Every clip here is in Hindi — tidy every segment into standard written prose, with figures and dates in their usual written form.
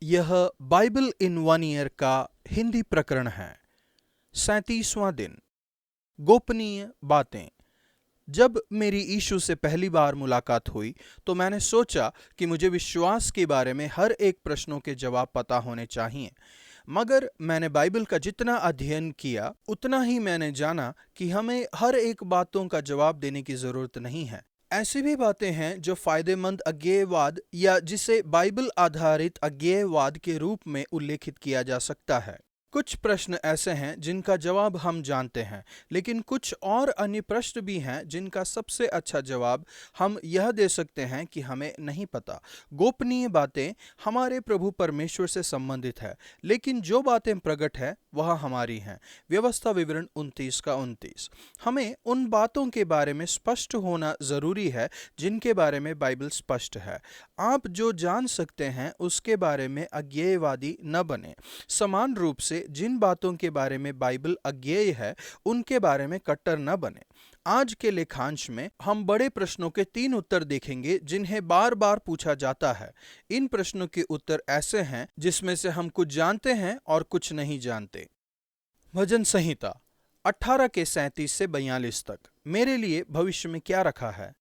यह बाइबल इन वन ईयर का हिंदी प्रकरण है। 37वां दिन। गोपनीय बातें। जब मेरी यीशु से पहली बार मुलाकात हुई तो मैंने सोचा कि मुझे विश्वास के बारे में हर एक प्रश्नों के जवाब पता होने चाहिए। मगर मैंने बाइबल का जितना अध्ययन किया उतना ही मैंने जाना कि हमें हर एक बातों का जवाब देने की जरूरत नहीं है। ऐसी भी बातें हैं जो फायदेमंद अज्ञेयवाद या जिसे बाइबल आधारित अज्ञेयवाद के रूप में उल्लेखित किया जा सकता है। कुछ प्रश्न ऐसे हैं जिनका जवाब हम जानते हैं, लेकिन कुछ और अन्य प्रश्न भी हैं जिनका सबसे अच्छा जवाब हम यह दे सकते हैं कि हमें नहीं पता। गोपनीय बातें हमारे प्रभु परमेश्वर से संबंधित है, लेकिन जो बातें प्रकट है वह हमारी हैं। व्यवस्था विवरण 29 का 29। हमें उन बातों के बारे में स्पष्ट होना जरूरी है जिनके बारे में बाइबल स्पष्ट है। आप जो जान सकते हैं उसके बारे में अज्ञेयवादी न बने। समान रूप से जिन बातों के बारे में बाइबल अज्ञेय है उनके बारे में कट्टर न बने। आज के लेखांश में हम बड़े प्रश्नों के 3 उत्तर देखेंगे जिन्हें बार बार पूछा जाता है। इन प्रश्नों के उत्तर ऐसे हैं जिसमें से हम कुछ जानते हैं और कुछ नहीं जानते। भजन संहिता 18 के 37 से 42 तक। मेरे लिए भविष्य में क्या रखा है।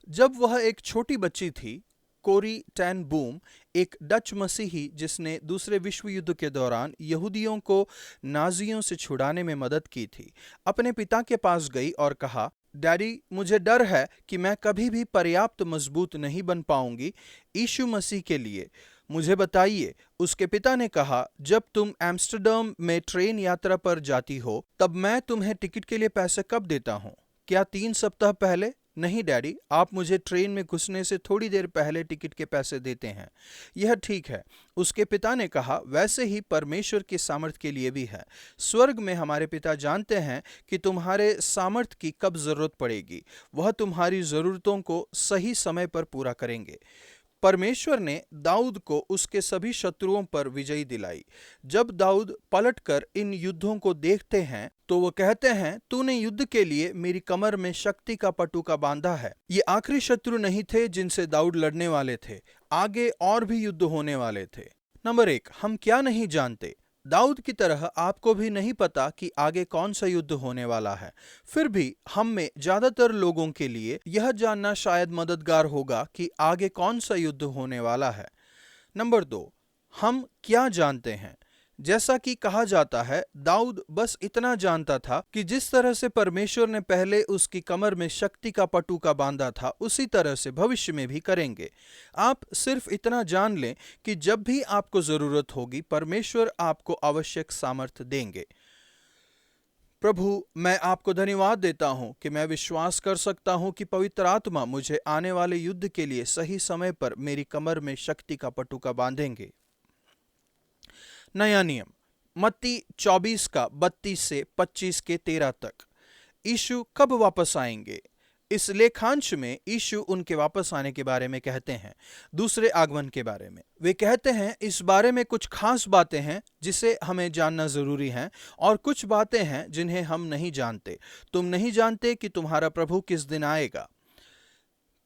जब वह एक छोटी बच्ची थी, कोरी टेन बूम, एक डच मसीही जिसने दूसरे विश्व युद्ध के दौरान यहूदियों को नाजियों से छुड़ाने में मदद की थी, अपने पिता के पास गई और कहा, डैडी, मुझे डर है कि मैं कभी भी पर्याप्त मजबूत नहीं बन पाऊंगी यीशु मसीह के लिए। मुझे बताइए। उसके पिता ने कहा, जब तुम एम्स्टर्डम में ट्रेन यात्रा पर जाती हो तब मैं तुम्हें टिकट के लिए पैसे कब देता हूँ? क्या 3 सप्ताह पहले? नहीं डैडी, आप मुझे ट्रेन में घुसने से थोड़ी देर पहले टिकट के पैसे देते हैं। यह ठीक है। उसके पिता ने कहा, वैसे ही परमेश्वर के सामर्थ्य के लिए भी है। स्वर्ग में हमारे पिता जानते हैं कि तुम्हारे सामर्थ्य की कब जरूरत पड़ेगी। वह तुम्हारी जरूरतों को सही समय पर पूरा करेंगे। परमेश्वर ने दाऊद को उसके सभी शत्रुओं पर विजयी दिलाई। जब दाऊद पलटकर इन युद्धों को देखते हैं तो वो कहते हैं, तूने युद्ध के लिए मेरी कमर में शक्ति का पटुका बांधा है। ये आखिरी शत्रु नहीं थे जिनसे दाऊद लड़ने वाले थे। आगे और भी युद्ध होने वाले थे। नंबर 1, हम क्या नहीं जानते। दाऊद की तरह आपको भी नहीं पता कि आगे कौन सा युद्ध होने वाला है। फिर भी हम में ज्यादातर लोगों के लिए यह जानना शायद मददगार होगा कि आगे कौन सा युद्ध होने वाला है। नंबर 2, हम क्या जानते हैं। जैसा कि कहा जाता है, दाऊद बस इतना जानता था कि जिस तरह से परमेश्वर ने पहले उसकी कमर में शक्ति का पटुका बांधा था, उसी तरह से भविष्य में भी करेंगे। आप सिर्फ इतना जान लें कि जब भी आपको जरूरत होगी परमेश्वर आपको आवश्यक सामर्थ्य देंगे। प्रभु, मैं आपको धन्यवाद देता हूं कि मैं विश्वास कर सकता हूं कि पवित्र आत्मा मुझे आने वाले युद्ध के लिए सही समय पर मेरी कमर में शक्ति का पटुका बांधेंगे। नया नियम मत्ती 24 का 32 से 25 के 13 तक। यीशु कब वापस आएंगे। इस लेखांश में यीशु उनके वापस आने के बारे में कहते हैं, दूसरे आगमन के बारे में। वे कहते हैं, इस बारे में कुछ खास बातें हैं जिसे हमें जानना जरूरी है और कुछ बातें हैं जिन्हें हम नहीं जानते। तुम नहीं जानते कि तुम्हारा प्रभु किस दिन आएगा।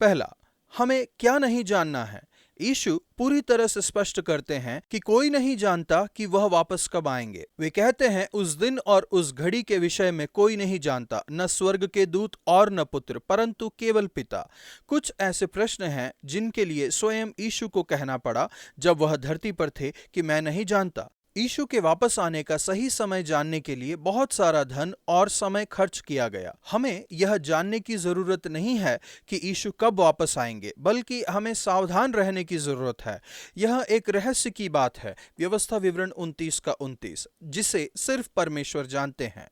पहला, हमें क्या नहीं जानना है। यीशु पूरी तरह से स्पष्ट करते हैं कि कोई नहीं जानता कि वह वापस कब आएंगे। वे कहते हैं, उस दिन और उस घड़ी के विषय में कोई नहीं जानता, न स्वर्ग के दूत और न पुत्र, परंतु केवल पिता। कुछ ऐसे प्रश्न हैं जिनके लिए स्वयं यीशु को कहना पड़ा जब वह धरती पर थे कि मैं नहीं जानता। यीशु के वापस आने का सही समय जानने के लिए बहुत सारा धन और समय खर्च किया गया। हमें यह जानने की जरूरत नहीं है कि यीशु कब वापस आएंगे, बल्कि हमें सावधान रहने की जरूरत है। यह एक रहस्य की बात है। व्यवस्था विवरण 29 का 29, जिसे सिर्फ परमेश्वर जानते हैं।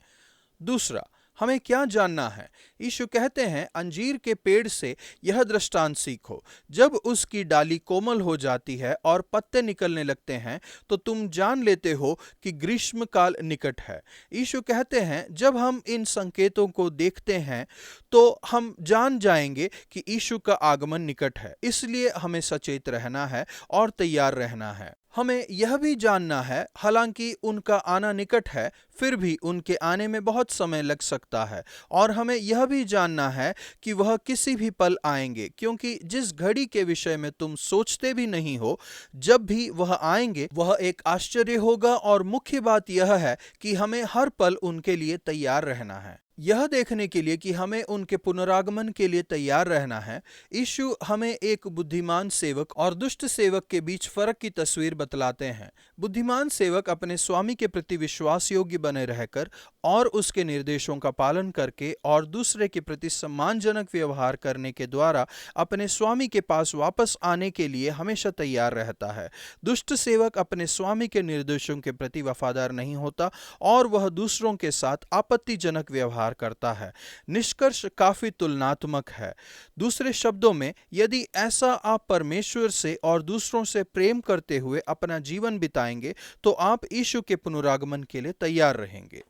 दूसरा, हमें क्या जानना है। यीशु कहते हैं, अंजीर के पेड़ से यह दृष्टांत सीखो, जब उसकी डाली कोमल हो जाती है और पत्ते निकलने लगते हैं तो तुम जान लेते हो कि ग्रीष्मकाल निकट है। यीशु कहते हैं, जब हम इन संकेतों को देखते हैं तो हम जान जाएंगे कि यीशु का आगमन निकट है। इसलिए हमें सचेत रहना है और तैयार रहना है। हमें यह भी जानना है, हालांकि उनका आना निकट है, फिर भी उनके आने में बहुत समय लग सकता है। और हमें यह भी जानना है कि वह किसी भी पल आएंगे, क्योंकि जिस घड़ी के विषय में तुम सोचते भी नहीं हो, जब भी वह आएंगे वह एक आश्चर्य होगा। और मुख्य बात यह है कि हमें हर पल उनके लिए तैयार रहना है। यह देखने के लिए कि हमें उनके पुनरागमन के लिए तैयार रहना है, यीशु हमें एक बुद्धिमान सेवक और दुष्ट सेवक के बीच फर्क की तस्वीर बतलाते हैं। बुद्धिमान सेवक अपने स्वामी के प्रति विश्वास योग्य बने रहकर और उसके निर्देशों का पालन करके और दूसरे के प्रति सम्मानजनक व्यवहार करने के द्वारा अपने स्वामी के पास वापस आने के लिए हमेशा तैयार रहता है। दुष्ट सेवक अपने स्वामी के निर्देशों के प्रति वफादार नहीं होता और वह दूसरों के साथ आपत्तिजनक व्यवहार करता है। निष्कर्ष काफी तुलनात्मक है। दूसरे शब्दों में, यदि ऐसा आप परमेश्वर से और दूसरों से प्रेम करते हुए अपना जीवन बिताएंगे तो आप यीशु के पुनरागमन के लिए तैयार रहेंगे।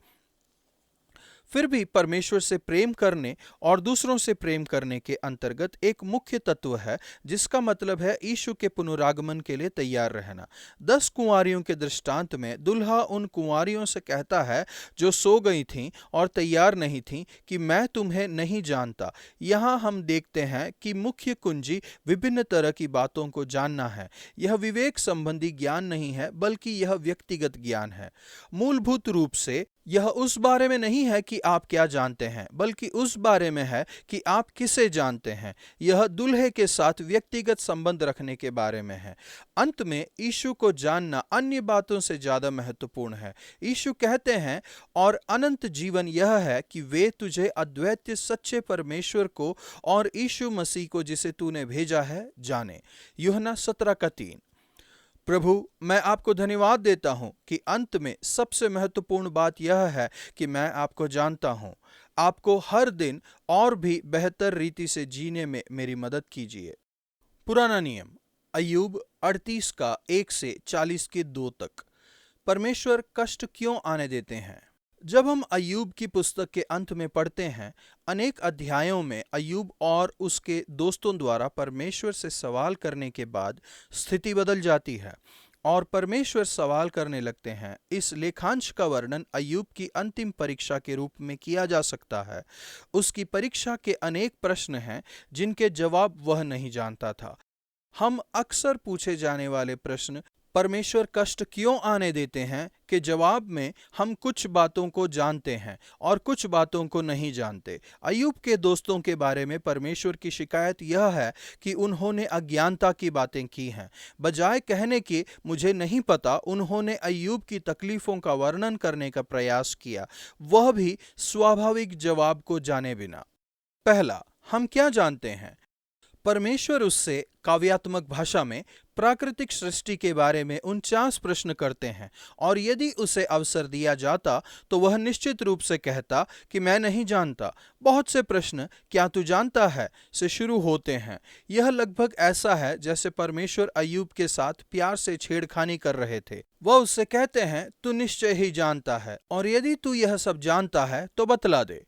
फिर भी परमेश्वर से प्रेम करने और दूसरों से प्रेम करने के अंतर्गत एक मुख्य तत्व है, जिसका मतलब है यीशु के पुनरागमन के लिए तैयार रहना। 10 कुंवारियों के दृष्टांत में दुल्हा उन कुंवारियों से कहता है जो सो गई थीं और तैयार नहीं थीं कि मैं तुम्हें नहीं जानता। यहाँ हम देखते हैं कि मुख्य कुंजी विभिन्न तरह की बातों को जानना है। यह विवेक संबंधी ज्ञान नहीं है, बल्कि यह व्यक्तिगत ज्ञान है। मूलभूत रूप से यह उस बारे में नहीं है कि आप क्या जानते हैं, बल्कि उस बारे में है कि आप किसे जानते हैं। यह दुल्हे के साथ व्यक्तिगत संबंध रखने के बारे में है। अंत में यीशु को जानना अन्य बातों से ज्यादा महत्वपूर्ण है। यीशु कहते हैं, और अनंत जीवन यह है कि वे तुझे अद्वितीय सच्चे परमेश्वर को और यीशु मसीह को जिसे तूने भेजा है जाने। यूहन्ना 17:3। प्रभु, मैं आपको धन्यवाद देता हूं कि अंत में सबसे महत्वपूर्ण बात यह है कि मैं आपको जानता हूं। आपको हर दिन और भी बेहतर रीति से जीने में मेरी मदद कीजिए। पुराना नियम अय्यूब 38 का 1 से 40 के 2 तक। परमेश्वर कष्ट क्यों आने देते हैं? जब हम अय्यूब की पुस्तक के अंत में पढ़ते हैं, अनेक अध्यायों में अय्यूब और उसके दोस्तों द्वारा परमेश्वर से सवाल करने के बाद स्थिति बदल जाती है और परमेश्वर सवाल करने लगते हैं। इस लेखांश का वर्णन अय्यूब की अंतिम परीक्षा के रूप में किया जा सकता है। उसकी परीक्षा के अनेक प्रश्न हैं जिनके जवाब वह नहीं जानता था। हम अक्सर पूछे जाने वाले प्रश्न परमेश्वर कष्ट क्यों आने देते हैं के जवाब में हम कुछ बातों को जानते हैं और कुछ बातों को नहीं जानते। अय्यूब के दोस्तों के बारे में परमेश्वर की शिकायत यह है कि उन्होंने अज्ञानता की बातें की हैं। बजाय कहने के मुझे नहीं पता, उन्होंने अय्यूब की तकलीफों का वर्णन करने का प्रयास किया, वह भी स्वाभाविक जवाब को जाने बिना। पहला, हम क्या जानते हैं? परमेश्वर उससे काव्यात्मक भाषा में प्राकृतिक सृष्टि के बारे में 49 प्रश्न करते हैं और यदि उसे अवसर दिया जाता तो वह निश्चित रूप से कहता कि मैं नहीं जानता। बहुत से प्रश्न क्या तू जानता है से शुरू होते हैं। यह लगभग ऐसा है जैसे परमेश्वर अय्यूब के साथ प्यार से छेड़खानी कर रहे थे। वह उससे कहते हैं, तू निश्चय ही जानता है और यदि तू यह सब जानता है तो बतला दे।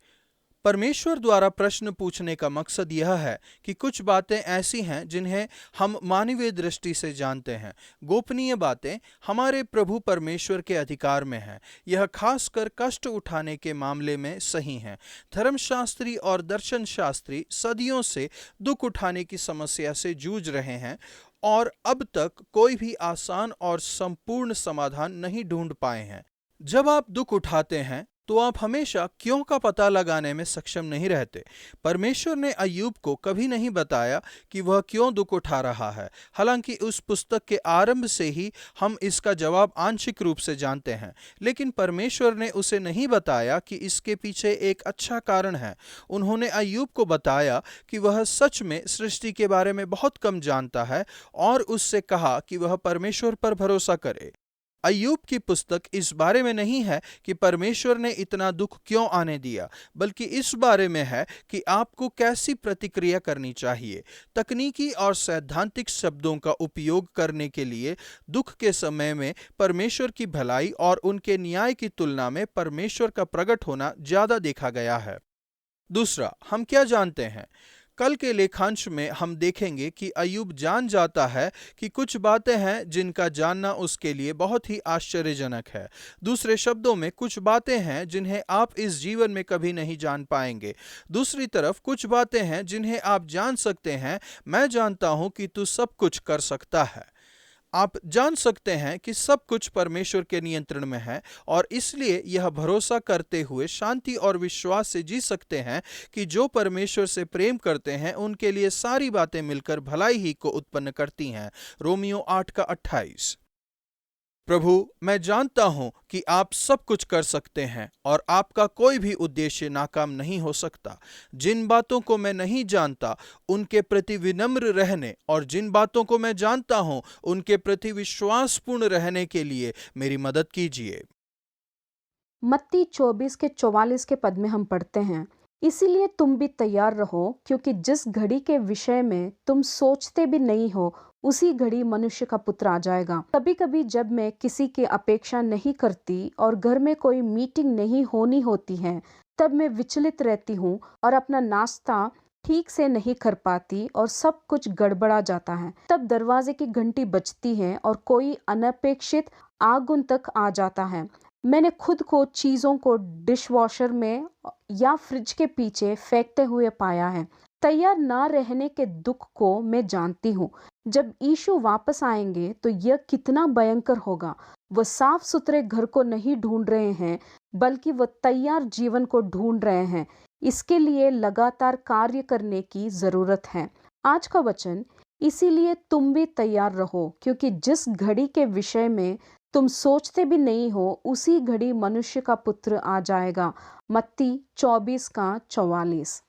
परमेश्वर द्वारा प्रश्न पूछने का मकसद यह है कि कुछ बातें ऐसी हैं जिन्हें हम मानवीय दृष्टि से जानते हैं। गोपनीय बातें हमारे प्रभु परमेश्वर के अधिकार में हैं। यह खासकर कष्ट उठाने के मामले में सही है। धर्मशास्त्री और दर्शन शास्त्री सदियों से दुख उठाने की समस्या से जूझ रहे हैं और अब तक कोई भी आसान और संपूर्ण समाधान नहीं ढूंढ पाए हैं। जब आप दुख उठाते हैं तो आप हमेशा क्यों का पता लगाने में सक्षम नहीं रहते। परमेश्वर ने अय्यूब को कभी नहीं बताया कि वह क्यों दुख उठा रहा है। हालांकि उस पुस्तक के आरंभ से ही हम इसका जवाब आंशिक रूप से जानते हैं, लेकिन परमेश्वर ने उसे नहीं बताया कि इसके पीछे एक अच्छा कारण है। उन्होंने अय्यूब को बताया कि वह सच में सृष्टि के बारे में बहुत कम जानता है और उससे कहा कि वह परमेश्वर पर भरोसा करे। अय्यूब की पुस्तक इस बारे में नहीं है कि परमेश्वर ने इतना दुख क्यों आने दिया, बल्कि इस बारे में है कि आपको कैसी प्रतिक्रिया करनी चाहिए। तकनीकी और सैद्धांतिक शब्दों का उपयोग करने के लिए दुख के समय में परमेश्वर की भलाई और उनके न्याय की तुलना में परमेश्वर का प्रकट होना ज्यादा देखा गया है। दूसरा, हम क्या जानते हैं? कल के लेखांश में हम देखेंगे कि अय्यूब जान जाता है कि कुछ बातें हैं जिनका जानना उसके लिए बहुत ही आश्चर्यजनक है। दूसरे शब्दों में, कुछ बातें हैं जिन्हें आप इस जीवन में कभी नहीं जान पाएंगे। दूसरी तरफ कुछ बातें हैं जिन्हें आप जान सकते हैं। मैं जानता हूं कि तू सब कुछ कर सकता है। आप जान सकते हैं कि सब कुछ परमेश्वर के नियंत्रण में है, और इसलिए यह भरोसा करते हुए शांति और विश्वास से जी सकते हैं कि जो परमेश्वर से प्रेम करते हैं उनके लिए सारी बातें मिलकर भलाई ही को उत्पन्न करती हैं। रोमियो 8:28। प्रभु, मैं जानता हूं कि आप सब कुछ कर सकते हैं और आपका कोई भी उद्देश्य नाकाम नहीं हो सकता। जिन बातों को मैं नहीं जानता उनके प्रति विनम्र रहने और जिन बातों को मैं जानता हूं उनके प्रति विश्वासपूर्ण रहने के लिए मेरी मदद कीजिए। मत्ती 24 के 44 के पद में हम पढ़ते हैं, इसीलिए तुम भी तैयार रहो, क्योंकि जिस घड़ी के विषय में तुम सोचते भी नहीं हो उसी घड़ी मनुष्य का पुत्र आ जाएगा। कभी कभी जब मैं किसी की अपेक्षा नहीं करती और घर में कोई मीटिंग नहीं होनी होती है, तब मैं विचलित रहती हूँ और अपना नाश्ता ठीक से नहीं कर पाती और सब कुछ गड़बड़ा जाता है। तब दरवाजे की घंटी बजती है और कोई अनपेक्षित आगंतुक आ जाता है। मैंने खुद को चीजों को डिशवॉशर में या फ्रिज के पीछे फेंकते हुए पाया है। तैयार ना रहने के दुख को मैं जानती हूँ। जब यीशु वापस आएंगे तो यह कितना भयंकर होगा। वह साफ सुथरे घर को नहीं ढूंढ रहे हैं, बल्कि वह तैयार जीवन को ढूंढ रहे हैं। इसके लिए लगातार कार्य करने की जरूरत है। आज का वचन, इसीलिए तुम भी तैयार रहो, क्योंकि जिस घड़ी के विषय में तुम सोचते भी नहीं हो उसी घड़ी मनुष्य का पुत्र आ जाएगा। मत्ती 24 का 44।